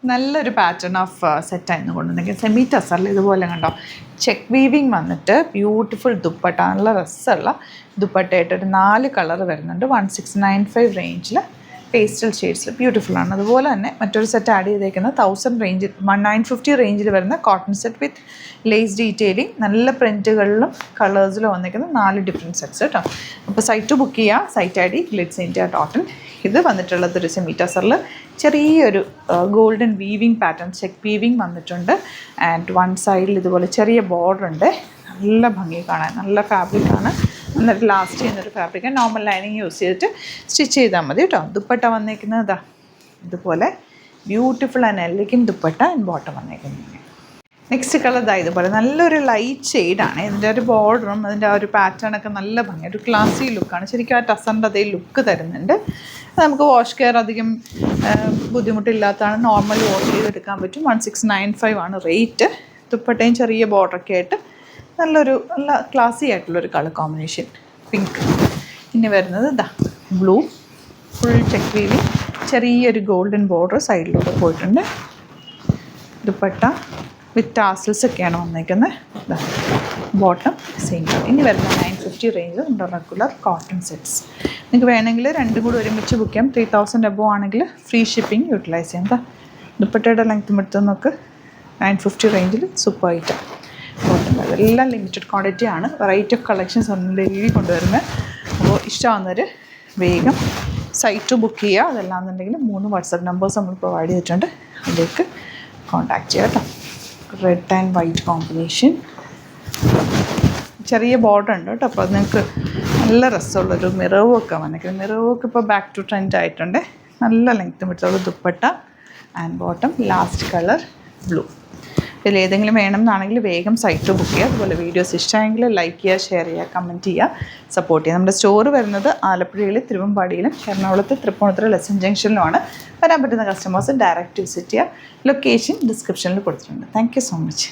നല്ലൊരു pattern of സെറ്റായിരുന്നു കൊണ്ടുവന്നെങ്കിൽ semi ടസറിൽ ഇതുപോലെ കണ്ടോ ചെക്ക് വീവിങ് വന്നിട്ട് ബ്യൂട്ടിഫുൾ ദുപ്പട്ട നല്ല രസമുള്ള ദുപ്പട്ടയായിട്ട് ഒരു 4 കളർ വരുന്നുണ്ട് 1695 റേഞ്ചിൽ പേസ്റ്റൽ ഷെയ്ഡ്സിൽ ബ്യൂട്ടിഫുള്ളാണ്. അതുപോലെ തന്നെ മറ്റൊരു സെറ്റ് ആഡ് ചെയ്തേക്കുന്നത് 1000 റേഞ്ചിൽ 950 റേഞ്ചിൽ വരുന്ന cotton set with lace detailing നല്ല പ്രിൻറ്റുകളിലും കളേഴ്സിലും വന്നിരിക്കുന്ന 4 ഡിഫറെൻറ്റ് സെറ്റ്സ് കേട്ടോ. അപ്പോൾ സൈറ്റ് ബുക്ക് ചെയ്യുക. Site I D Glitz India .in. ഇത് വന്നിട്ടുള്ളത് ഒരു സെമി ടസറിൽ ചെറിയൊരു golden weaving pattern check weaving വന്നിട്ടുണ്ട്. ആൻഡ് വൺ സൈഡിൽ ഇതുപോലെ ചെറിയ ബോർഡർ ഉണ്ട്. നല്ല ഭംഗി കാണാൻ നല്ല ഫാബ്രിക്കാണ്. എന്നിട്ട് ലാസ്റ്റ് ചെയ്യുന്നൊരു ഫാബ്രിക്ക് നോർമൽ ലൈനിങ് യൂസ് ചെയ്തിട്ട് സ്റ്റിച്ച് ചെയ്താൽ മതി കേട്ടോ. ദുപ്പട്ട വന്നേക്കുന്നത് ഇതാ ഇതുപോലെ beautiful and elegant dupatta and bottom വന്നേക്കുന്നത്. നെക്സ്റ്റ് കളർ ഇതാ ഇതുപോലെ നല്ലൊരു ലൈറ്റ് ഷെയ്ഡാണ്. ഇതിൻ്റെ ഒരു ബോർഡറും അതിൻ്റെ ആ ഒരു പാറ്റേണൊക്കെ നല്ല ഭംഗി ഒരു ക്ലാസി ലുക്കാണ്. ശരിക്കും ആ ടസറിൻ്റെ അതേ ലുക്ക് തരുന്നുണ്ട്. നമുക്ക് വാഷ് കെയർ അധികം ബുദ്ധിമുട്ടില്ലാത്തതാണ്. നോർമൽ വാഷ് ചെയ്തെടുക്കാൻ പറ്റും. 1695 ആണ് റേറ്റ്. ദുപ്പട്ടയും ചെറിയ ബോർഡറൊക്കെ ആയിട്ട് നല്ലൊരു നല്ല ക്ലാസി ആയിട്ടുള്ളൊരു കളർ കോമ്പിനേഷൻ പിങ്ക്. ഇനി വരുന്നത് ഇതാ ബ്ലൂ ഫുൾ ചെക്ക് വീവിങ് ചെറിയൊരു ഗോൾഡൻ ബോർഡർ സൈഡിലൂടെ പോയിട്ടുണ്ട്. ദുപ്പട്ട വിത്ത് ടാസൽസ് ഒക്കെയാണ് വന്നേക്കുന്നത്. Bottom same. ഇനി വരുന്ന 950 റേഞ്ചിൽ നമ്മുടെ റെഗുലർ കോട്ടൺ സെറ്റ്സ്. നിങ്ങൾക്ക് വേണമെങ്കിൽ രണ്ടും കൂടി ഒരുമിച്ച് ബുക്ക് ചെയ്യാം. 3000 എബോ ആണെങ്കിൽ ഫ്രീ ഷിപ്പിംഗ് യൂട്ടിലൈസ് ചെയ്യാം. എന്താ ദുപ്പട്ടയുടെ ലെങ്ത്തും എടുത്ത് നോക്ക് 950 റേഞ്ചിൽ സൂപ്പർ ഐറ്റം കോട്ടൺ. അതെല്ലാം ലിമിറ്റഡ് ക്വാണ്ടിറ്റി ആണ്. വെറൈറ്റി ഓഫ് കളക്ഷൻസ് ഒന്നും ഡെയിലി കൊണ്ടുവരുന്നത്. അപ്പോൾ ഇഷ്ടമാകുന്നവർ വേഗം സൈറ്റ് ബുക്ക് ചെയ്യുക. അതല്ലാന്നുണ്ടെങ്കിൽ 3 വാട്സപ്പ് നമ്പേഴ്സ് നമ്മൾ പ്രൊവൈഡ് ചെയ്തിട്ടുണ്ട്. അതിലേക്ക് കോൺടാക്റ്റ് ചെയ്യാം കേട്ടോ. റെഡ് ആൻഡ് വൈറ്റ് കോമ്പിനേഷൻ ചെറിയ ബോർഡർ ഉണ്ട് കേട്ടോ. അപ്പോൾ അത് നിങ്ങൾക്ക് നല്ല രസമുള്ളൊരു മിറർ വർക്ക് വന്നിരിക്കുന്നത്. മിറർ വർക്ക് ഇപ്പോൾ ബാക്ക് ടു ട്രെൻഡ് ആയിട്ടുണ്ട്. നല്ല ലെങ്ത്തും വിട്ടുള്ള dupatta and bottom last colour blue. ഇതിൽ ഏതെങ്കിലും വേണമെന്നാണെങ്കിൽ വേഗം സൈറ്റ് ബുക്ക് ചെയ്യുക. അതുപോലെ വീഡിയോസ് ഇഷ്ടമായെങ്കിൽ ലൈക്ക് ചെയ്യുക, ഷെയർ ചെയ്യുക, കമൻറ്റ് ചെയ്യുക, സപ്പോർട്ട് ചെയ്യുക. നമ്മുടെ സ്റ്റോർ വരുന്നത് ആലപ്പുഴയിൽ തിരുവമ്പാടിയിലും എറണാകുളത്ത് തൃപ്പൂണിത്തുറ ലെസൺ ജംഗ്ഷനിലുമാണ്. വരാൻ പറ്റുന്ന കസ്റ്റമേഴ്സ് ഡയറക്റ്റ് വിസിറ്റ് ചെയ്യുക. ലൊക്കേഷൻ ഡിസ്ക്രിപ്ഷനിൽ കൊടുത്തിട്ടുണ്ട്. Thank you so much.